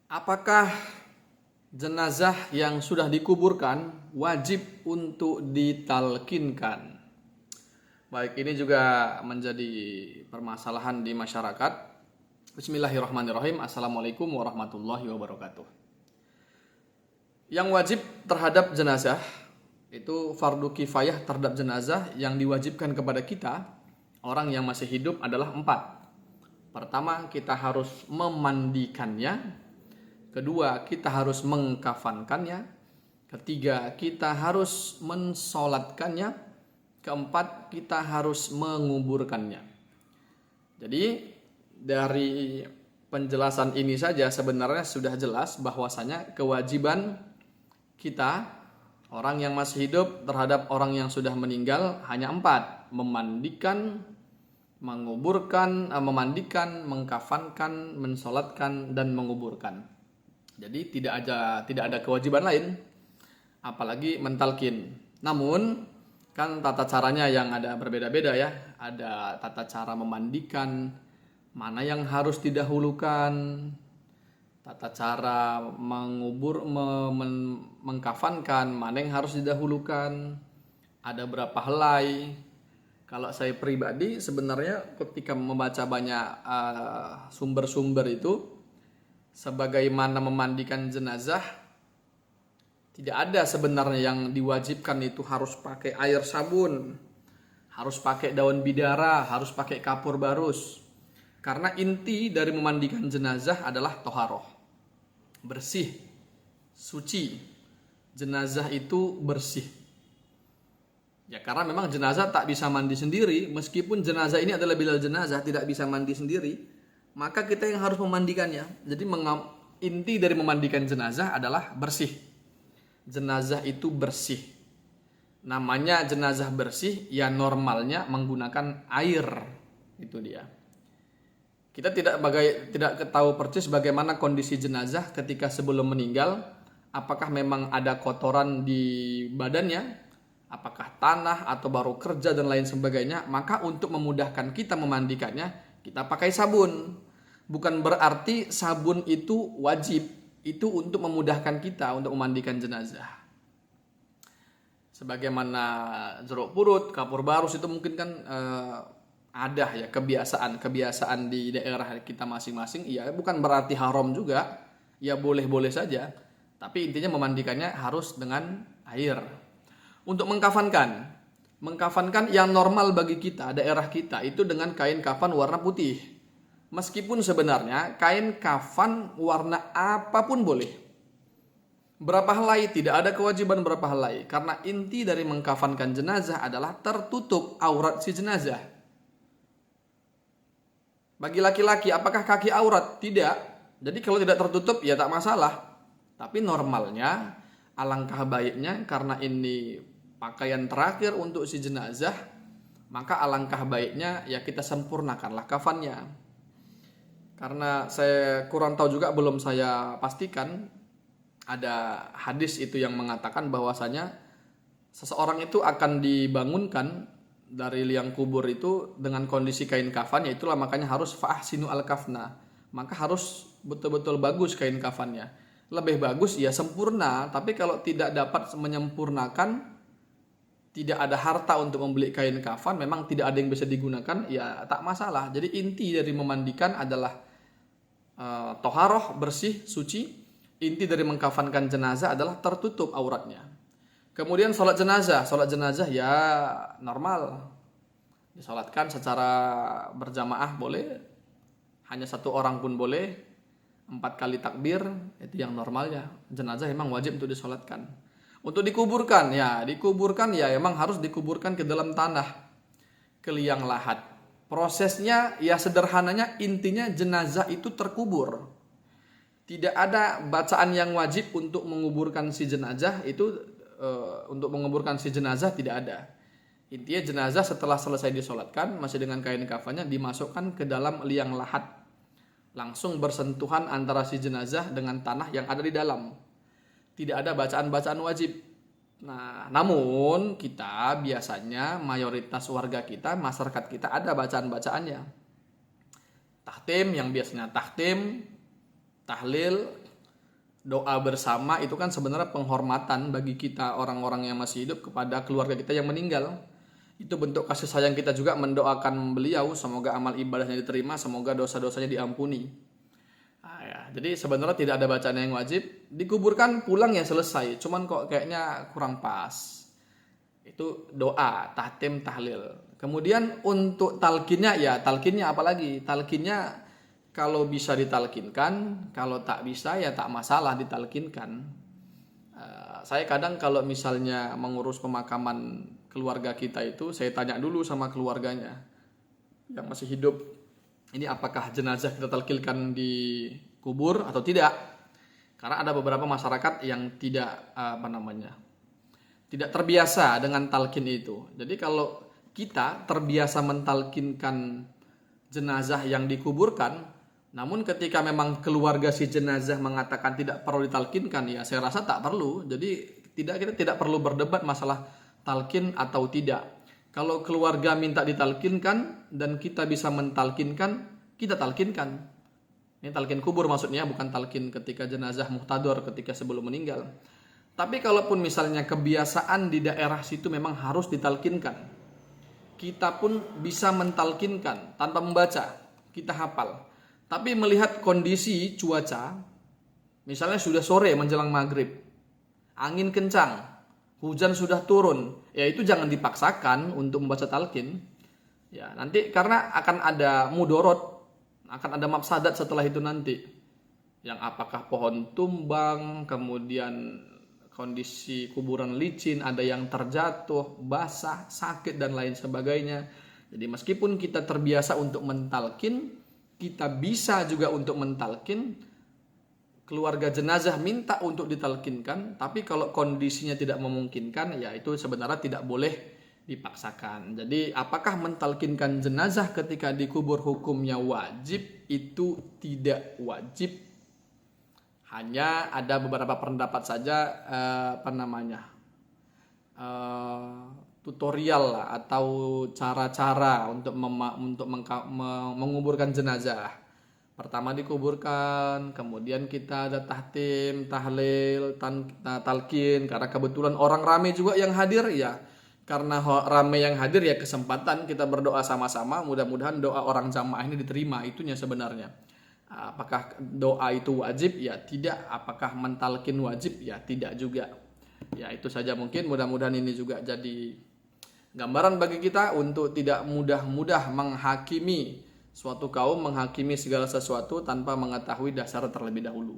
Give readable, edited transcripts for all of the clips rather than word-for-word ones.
Apakah jenazah yang sudah dikuburkan wajib untuk ditalkinkan? Baik, ini juga menjadi permasalahan di masyarakat. Bismillahirrahmanirrahim. Assalamualaikum warahmatullahi wabarakatuh. Yang wajib terhadap jenazah itu fardu kifayah terhadap jenazah yang diwajibkan kepada kita orang yang masih hidup adalah 4. Pertama, kita harus memandikannya. Kedua, kita harus mengkafankannya. Ketiga, kita harus mensolatkannya. Keempat, kita harus menguburkannya. Jadi dari penjelasan ini saja sebenarnya sudah jelas bahwasanya kewajiban kita orang yang masih hidup terhadap orang yang sudah meninggal hanya 4: memandikan, menguburkan, mengkafankan, mensolatkan, dan menguburkan. Jadi tidak ada kewajiban lain apalagi mentalkin. Namun kan tata caranya yang ada berbeda-beda ya. Ada tata cara memandikan, mana yang harus didahulukan, tata cara mengkafankan, mana yang harus didahulukan, ada berapa helai. Kalau saya pribadi sebenarnya ketika membaca banyak sumber-sumber itu, sebagaimana memandikan jenazah, tidak ada sebenarnya yang diwajibkan itu harus pakai air sabun, harus pakai daun bidara, harus pakai kapur barus. Karena inti dari memandikan jenazah adalah toharoh, bersih, suci. Jenazah itu bersih. Ya karena memang jenazah tak bisa mandi sendiri, meskipun jenazah ini adalah bilal jenazah tidak bisa mandi sendiri, maka kita yang harus memandikannya. Jadi inti dari memandikan jenazah adalah bersih. Jenazah itu bersih. Namanya jenazah bersih ya normalnya menggunakan air. Itu dia. Kita tidak tahu persis bagaimana kondisi jenazah ketika sebelum meninggal. Apakah memang ada kotoran di badannya? Apakah tanah atau baru kerja dan lain sebagainya? Maka untuk memudahkan kita memandikannya, kita pakai sabun. Bukan berarti sabun itu wajib. Itu untuk memudahkan kita untuk memandikan jenazah. Sebagaimana jeruk purut, kapur barus itu mungkin kan ada ya kebiasaan di daerah kita masing-masing. Ya bukan berarti haram juga. Ya boleh-boleh saja. Tapi intinya memandikannya harus dengan air. Untuk mengkafankan yang normal bagi kita, daerah kita itu dengan kain kafan warna putih. Meskipun sebenarnya kain kafan warna apapun boleh. Berapa helai tidak ada kewajiban berapa helai. Karena inti dari mengkafankan jenazah adalah tertutup aurat si jenazah. Bagi laki-laki apakah kaki aurat? Tidak. Jadi kalau tidak tertutup ya tak masalah. Tapi normalnya alangkah baiknya karena ini pakaian terakhir untuk si jenazah, maka alangkah baiknya ya kita sempurnakanlah kafannya. Karena saya kurang tahu juga, belum saya pastikan ada hadis itu yang mengatakan bahwasanya seseorang itu akan dibangunkan dari liang kubur itu dengan kondisi kain kafan, yaitulah makanya harus fa'ahsinu al-kafna. Maka harus betul-betul bagus kain kafannya. Lebih bagus ya sempurna, tapi kalau tidak dapat menyempurnakan, tidak ada harta untuk membeli kain kafan, memang tidak ada yang bisa digunakan, ya tak masalah. Jadi inti dari memandikan adalah toharoh, bersih, suci. Inti dari mengkafankan jenazah adalah tertutup auratnya. Kemudian sholat jenazah ya normal. Disolatkan secara berjamaah boleh. Hanya satu orang pun boleh. 4 kali takbir, itu yang normalnya. Jenazah memang wajib untuk disolatkan. Untuk dikuburkan ya memang harus dikuburkan ke dalam tanah, ke liang lahat. Prosesnya ya sederhananya intinya jenazah itu terkubur. Tidak ada bacaan yang wajib untuk menguburkan si jenazah itu, untuk menguburkan si jenazah tidak ada. Intinya jenazah setelah selesai disolatkan masih dengan kain kafannya dimasukkan ke dalam liang lahat. Langsung bersentuhan antara si jenazah dengan tanah yang ada di dalam. Tidak ada bacaan-bacaan wajib. Nah, namun kita biasanya mayoritas warga kita, masyarakat kita ada bacaan-bacaannya. Tahtim yang biasanya tahtim, tahlil, doa bersama itu kan sebenarnya penghormatan bagi kita orang-orang yang masih hidup kepada keluarga kita yang meninggal. Itu bentuk kasih sayang kita juga mendoakan beliau, semoga amal ibadahnya diterima, semoga dosa-dosanya diampuni. Nah, ya. Jadi sebenarnya tidak ada bacaan yang wajib, dikuburkan pulang ya selesai. Cuman kok kayaknya kurang pas. Itu doa, tahtim, tahlil. Kemudian untuk talqinnya ya talqinnya apalagi? Talqinnya kalau bisa ditalkinkan, kalau tak bisa ya tak masalah ditalkinkan. Saya kadang kalau misalnya mengurus pemakaman keluarga kita itu, saya tanya dulu sama keluarganya yang masih hidup, ini apakah jenazah kita talkinkan di kubur atau tidak? Karena ada beberapa masyarakat yang tidak tidak terbiasa dengan talkin itu. Jadi kalau kita terbiasa mentalkinkan jenazah yang dikuburkan, namun ketika memang keluarga si jenazah mengatakan tidak perlu ditalkinkan, ya saya rasa tak perlu. Jadi kita tidak perlu berdebat masalah talkin atau tidak. Kalau keluarga minta ditalkinkan dan kita bisa mentalkinkan, kita talkinkan. Ini talkin kubur maksudnya, bukan talkin ketika jenazah muhtador ketika sebelum meninggal. Tapi kalaupun misalnya kebiasaan di daerah situ memang harus ditalkinkan, kita pun bisa mentalkinkan tanpa membaca, kita hafal. Tapi melihat kondisi cuaca, misalnya sudah sore menjelang maghrib, angin kencang, hujan sudah turun, ya itu jangan dipaksakan untuk membaca talqin. Ya, nanti karena akan ada mudorot, akan ada mafsadat setelah itu nanti. Yang apakah pohon tumbang, kemudian kondisi kuburan licin, ada yang terjatuh, basah, sakit dan lain sebagainya. Jadi meskipun kita terbiasa untuk mentalkin, kita bisa juga untuk mentalkin, keluarga jenazah minta untuk ditalkinkan, tapi kalau kondisinya tidak memungkinkan, ya itu sebenarnya tidak boleh dipaksakan. Jadi apakah mentalkinkan jenazah ketika dikubur hukumnya wajib? Itu tidak wajib. Hanya ada beberapa pendapat saja tutorial lah, atau cara-cara untuk menguburkan jenazah. Pertama dikuburkan, kemudian kita ada tahtim, tahlil, talqin. Karena kebetulan orang ramai juga yang hadir ya. Karena ramai yang hadir ya kesempatan kita berdoa sama-sama. Mudah-mudahan doa orang jamaah ini diterima. Itunya sebenarnya. Apakah doa itu wajib? Ya tidak. Apakah mentalkin wajib? Ya tidak juga. Ya itu saja mungkin. Mudah-mudahan ini juga jadi gambaran bagi kita untuk tidak mudah-mudah menghakimi suatu kaum, menghakimi segala sesuatu tanpa mengetahui dasar terlebih dahulu.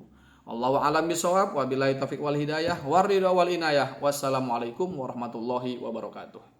Allahu a'lam bishawab, wabillahi taufiq wal hidayah, waridha wal inayah. Wassalamualaikum warahmatullahi wabarakatuh.